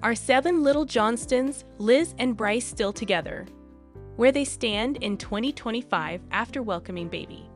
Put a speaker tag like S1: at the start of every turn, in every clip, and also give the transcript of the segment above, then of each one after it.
S1: Are seven little Johnstons, Liz and Brice, still together? Where they stand in 2025 after welcoming baby.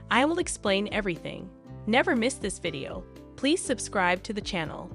S1: I will explain everything. Never miss this video. Please subscribe to the channel.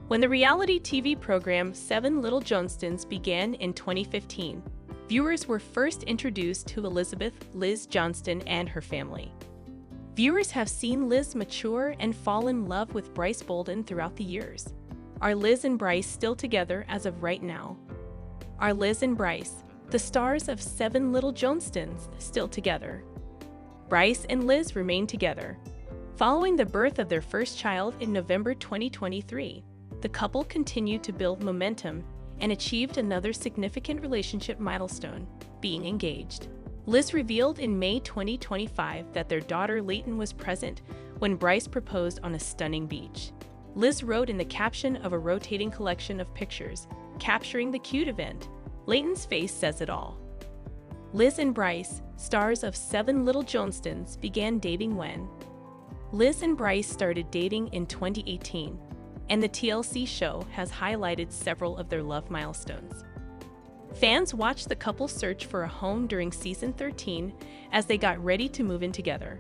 S1: When the reality TV program Seven Little Johnstons began in 2015, viewers were first introduced to Elizabeth Liz Johnston and her family. Viewers have seen Liz mature and fall in love with Brice Bolden throughout the years. Are Liz and Brice still together as of right now? Are Liz and Brice, the stars of Seven Little Johnstons, still together? Brice and Liz remain together. Following the birth of their first child in November 2023, the couple continued to build momentum and achieved another significant relationship milestone, being engaged. Liz revealed in May 2025 that their daughter Layton was present when Brice proposed on a stunning beach. Liz wrote in the caption of a rotating collection of pictures, capturing the cute event, "Layton's face says it all." Liz and Brice, stars of Seven Little Johnstons, began dating when? Liz and Brice started dating in 2018, and the TLC show has highlighted several of their love milestones. Fans watched the couple search for a home during season 13 as they got ready to move in together.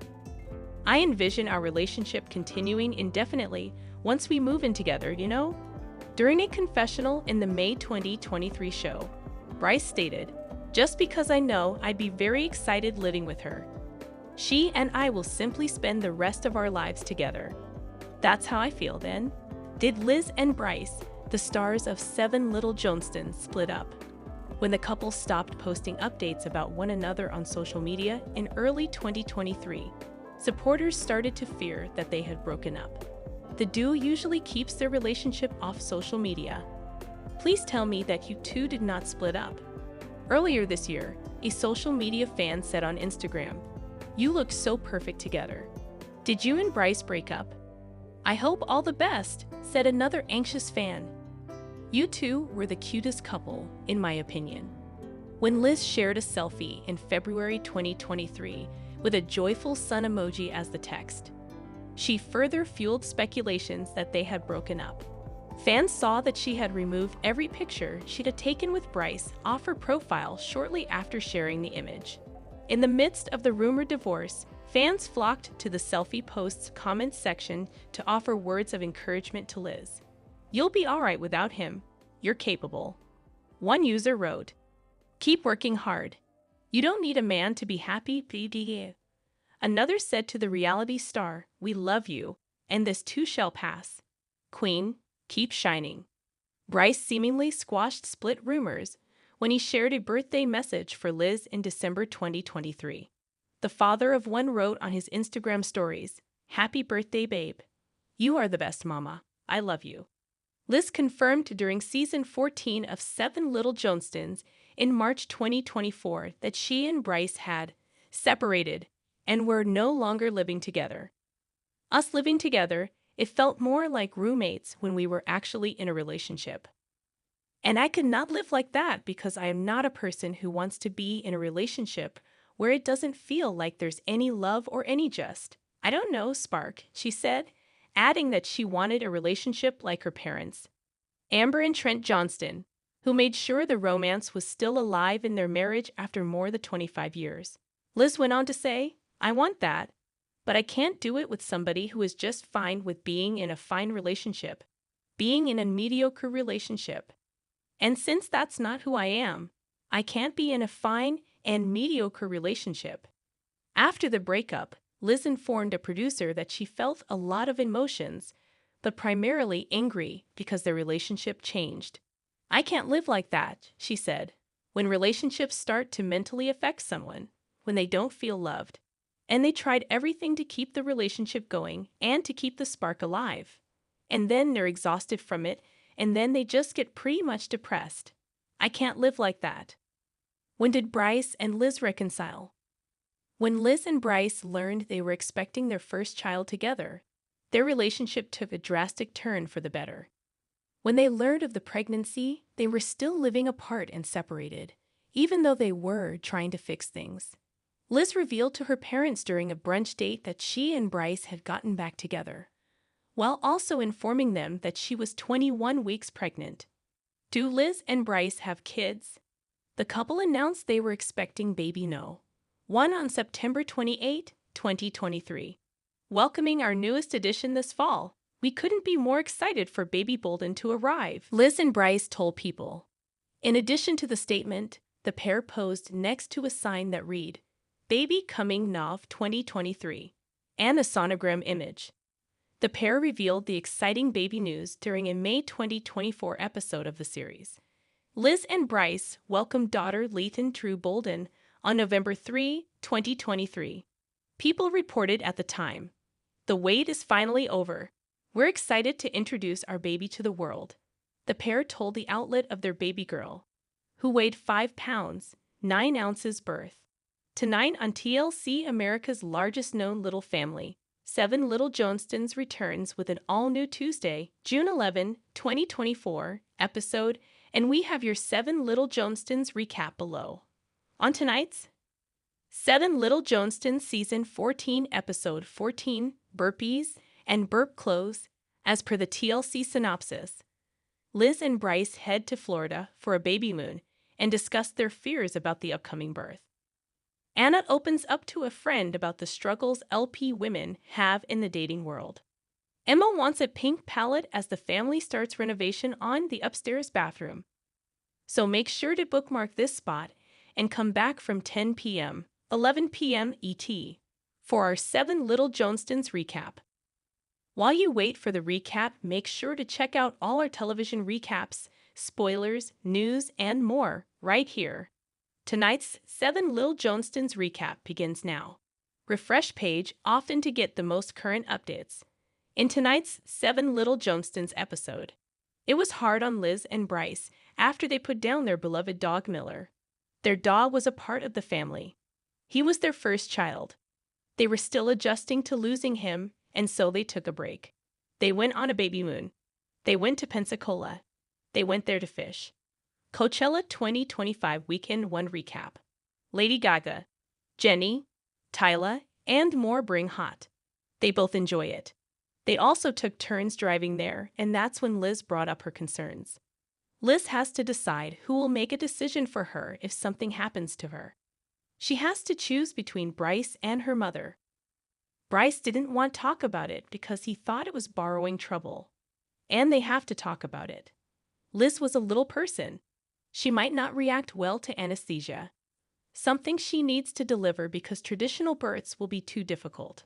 S1: "I envision our relationship continuing indefinitely once we move in together, you know?" During a confessional in the May 2023 show, Brice stated, "Just because I know I'd be very excited living with her. She and I will simply spend the rest of our lives together. That's how I feel then." Did Liz and Brice, the stars of Seven Little Johnstons, split up? When the couple stopped posting updates about one another on social media in early 2023, supporters started to fear that they had broken up. The duo usually keeps their relationship off social media. Please tell me that you two did not split up. Earlier this year, a social media fan said on Instagram, "You look so perfect together. Did you and Brice break up?" "I hope all the best," said another anxious fan. "You two were the cutest couple, in my opinion." When Liz shared a selfie in February 2023 with a joyful sun emoji as the text, she further fueled speculations that they had broken up. Fans saw that she had removed every picture she'd had taken with Brice off her profile shortly after sharing the image. In the midst of the rumored divorce, fans flocked to the selfie post's comments section to offer words of encouragement to Liz. "You'll be alright without him. You're capable." One user wrote, "Keep working hard. You don't need a man to be happy, PDA." Another said to the reality star, "We love you, and this too shall pass. Queen, keep shining." Brice seemingly squashed split rumors when he shared a birthday message for Liz in December 2023. The father of one wrote on his Instagram stories, "Happy birthday, babe. You are the best mama. I love you." Liz confirmed during season 14 of Seven Little Johnstons in March 2024 that she and Brice had separated and were no longer living together. "Us living together, it felt more like roommates when we were actually in a relationship. And I could not live like that because I am not a person who wants to be in a relationship where it doesn't feel like there's any love or any I don't know, spark," she said, adding that she wanted a relationship like her parents, Amber and Trent Johnston, who made sure the romance was still alive in their marriage after more than 25 years. Liz went on to say, "I want that, but I can't do it with somebody who is just fine with being in a fine relationship, being in a mediocre relationship. And since that's not who I am, I can't be in a fine and mediocre relationship." After the breakup, Liz informed a producer that she felt a lot of emotions, but primarily angry because their relationship changed. "I can't live like that," she said. "When relationships start to mentally affect someone, when they don't feel loved, and they tried everything to keep the relationship going and to keep the spark alive, and then they're exhausted from it, and then they just get pretty much depressed. I can't live like that." When did Brice and Liz reconcile? When Liz and Brice learned they were expecting their first child together, their relationship took a drastic turn for the better. When they learned of the pregnancy, they were still living apart and separated, even though they were trying to fix things. Liz revealed to her parents during a brunch date that she and Brice had gotten back together. while also informing them that she was 21 weeks pregnant. Do Liz and Brice have kids? The couple announced they were expecting baby No. 1 on September 28, 2023. Welcoming our newest addition this fall, we couldn't be more excited for baby Bolden to arrive, Liz and Brice told People. In addition to the statement, the pair posed next to a sign that read, Baby Coming Nov 2023, and a sonogram image. The pair revealed the exciting baby news during a May 2024 episode of the series. Liz and Brice welcomed daughter Lethan True Bolden on November 3, 2023. People reported at the time, the wait is finally over. We're excited to introduce our baby to the world. The pair told the outlet of their baby girl, who weighed 5 pounds, 9 ounces birth. Tonight on TLC, America's largest known little family, 7 Little Johnstons returns with an all-new Tuesday, June 11, 2024 episode, and we have your 7 Little Johnstons recap below. On tonight's 7 Little Johnstons Season 14 Episode 14, Burpees and Burp Clothes, as per the TLC synopsis. Liz and Brice head to Florida for a baby moon and discuss their fears about the upcoming birth. Anna opens up to a friend about the struggles LP women have in the dating world. Emma wants a pink palette as the family starts renovation on the upstairs bathroom. So make sure to bookmark this spot and come back from 10 p.m., 11 p.m. ET, for our 7 Little Johnstons recap. While you wait for the recap, make sure to check out all our television recaps, spoilers, news, and more right here. Tonight's 7 Little Johnstons recap begins now. Refresh page often to get the most current updates. In tonight's 7 Little Johnstons episode, it was hard on Liz and Brice after they put down their beloved dog Miller. Their dog was a part of the family. He was their first child. They were still adjusting to losing him, and so they took a break. They went on a baby moon. They went to Pensacola. They went there to fish. Coachella 2025 Weekend 1 recap. Lady Gaga, Jenny, Tyla, and more bring hot. They both enjoy it. They also took turns driving there, and that's when Liz brought up her concerns. Liz has to decide who will make a decision for her if something happens to her. She has to choose between Brice and her mother. Brice didn't want to talk about it because he thought it was borrowing trouble. And they have to talk about it. Liz was a little person. She might not react well to anesthesia, something she needs to deliver because traditional births will be too difficult.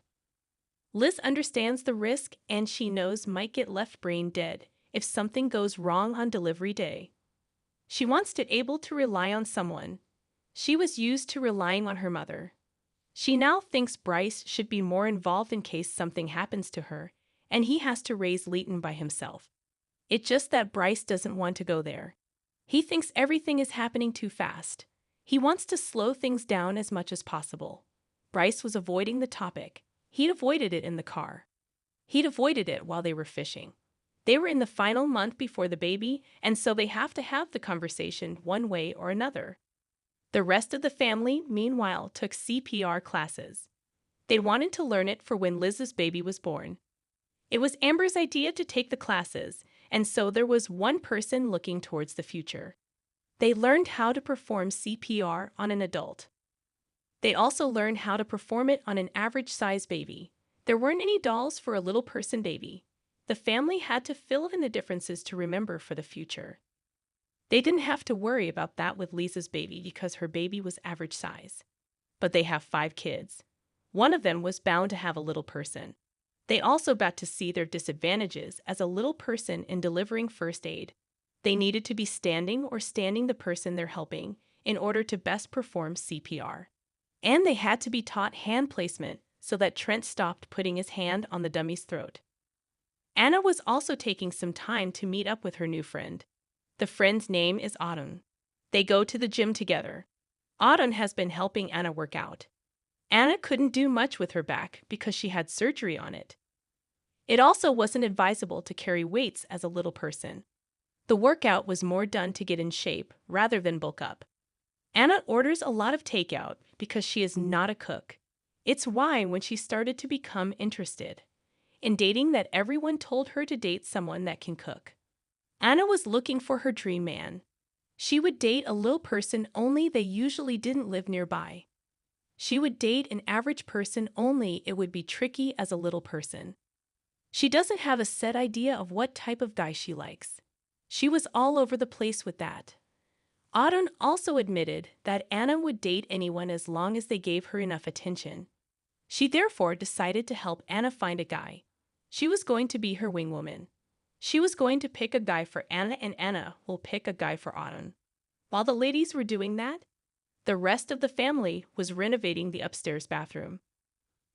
S1: Liz understands the risk and she knows might get left brain dead if something goes wrong on delivery day. She wants to be able to rely on someone. She was used to relying on her mother. She now thinks Brice should be more involved in case something happens to her, and he has to raise Lethan by himself. It's just that Brice doesn't want to go there. He thinks everything is happening too fast. He wants to slow things down as much as possible. Brice was avoiding the topic. He'd avoided it in the car. He'd avoided it while they were fishing. They were in the final month before the baby, and so they have to have the conversation one way or another. The rest of the family, meanwhile, took CPR classes. They wanted to learn it for when Liz's baby was born. It was Amber's idea to take the classes, and so there was one person looking towards the future. They learned how to perform CPR on an adult. They also learned how to perform it on an average-size baby. There weren't any dolls for a little person baby. The family had to fill in the differences to remember for the future. They didn't have to worry about that with Lisa's baby because her baby was average size. But they have 5 kids. One of them was bound to have a little person. They also got to see their disadvantages as a little person in delivering first aid. They needed to be standing or standing the person they're helping in order to best perform CPR. And they had to be taught hand placement so that Trent stopped putting his hand on the dummy's throat. Anna was also taking some time to meet up with her new friend. The friend's name is Autumn. They go to the gym together. Autumn has been helping Anna work out. Anna couldn't do much with her back because she had surgery on it. It also wasn't advisable to carry weights as a little person. The workout was more done to get in shape rather than bulk up. Anna orders a lot of takeout because she is not a cook. It's why when she started to become interested. in dating that everyone told her to date someone that can cook. Anna was looking for her dream man. She would date a little person only they usually didn't live nearby. She would date an average person only it would be tricky as a little person. She doesn't have a set idea of what type of guy she likes. She was all over the place with that. Audun also admitted that Anna would date anyone as long as they gave her enough attention. She therefore decided to help Anna find a guy. She was going to be her wingwoman. She was going to pick a guy for Anna and Anna will pick a guy for Audun. While the ladies were doing that, the rest of the family was renovating the upstairs bathroom.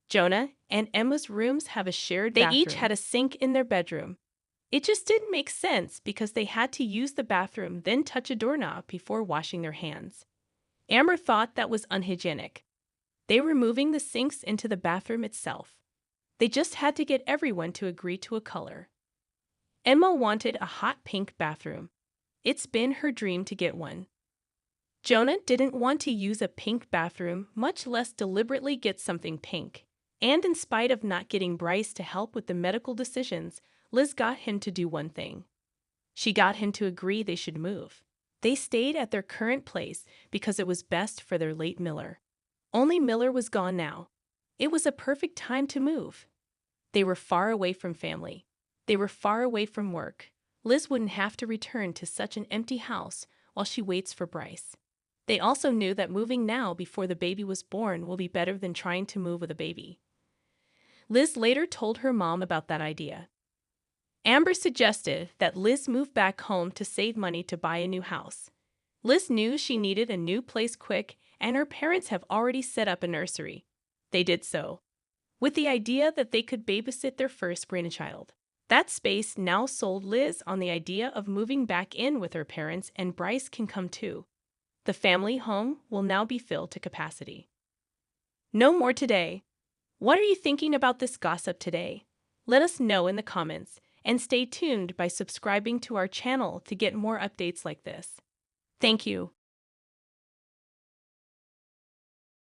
S1: Jonah and Emma's rooms have a shared bathroom. They each had a sink in their bedroom. It just didn't make sense because they had to use the bathroom then touch a doorknob before washing their hands. Amber thought that was unhygienic. They were moving the sinks into the bathroom itself. They just had to get everyone to agree to a color. Emma wanted a hot pink bathroom. It's been her dream to get one. Jonah didn't want to use a pink bathroom, much less deliberately get something pink. And in spite of not getting Brice to help with the medical decisions, Liz got him to do one thing. She got him to agree they should move. They stayed at their current place because it was best for their late Miller. Only Miller was gone now. It was a perfect time to move. They were far away from family. They were far away from work. Liz wouldn't have to return to such an empty house while she waits for Brice. They also knew that moving now before the baby was born will be better than trying to move with a baby. Liz later told her mom about that idea. Amber suggested that Liz move back home to save money to buy a new house. Liz knew she needed a new place quick, and her parents have already set up a nursery. They did so, with the idea that they could babysit their first grandchild. That space now sold Liz on the idea of moving back in with her parents, and Brice can come too. The family home will now be filled to capacity. No more today. What are you thinking about this gossip today? Let us know in the comments, and stay tuned by subscribing to our channel to get more updates like this. Thank you.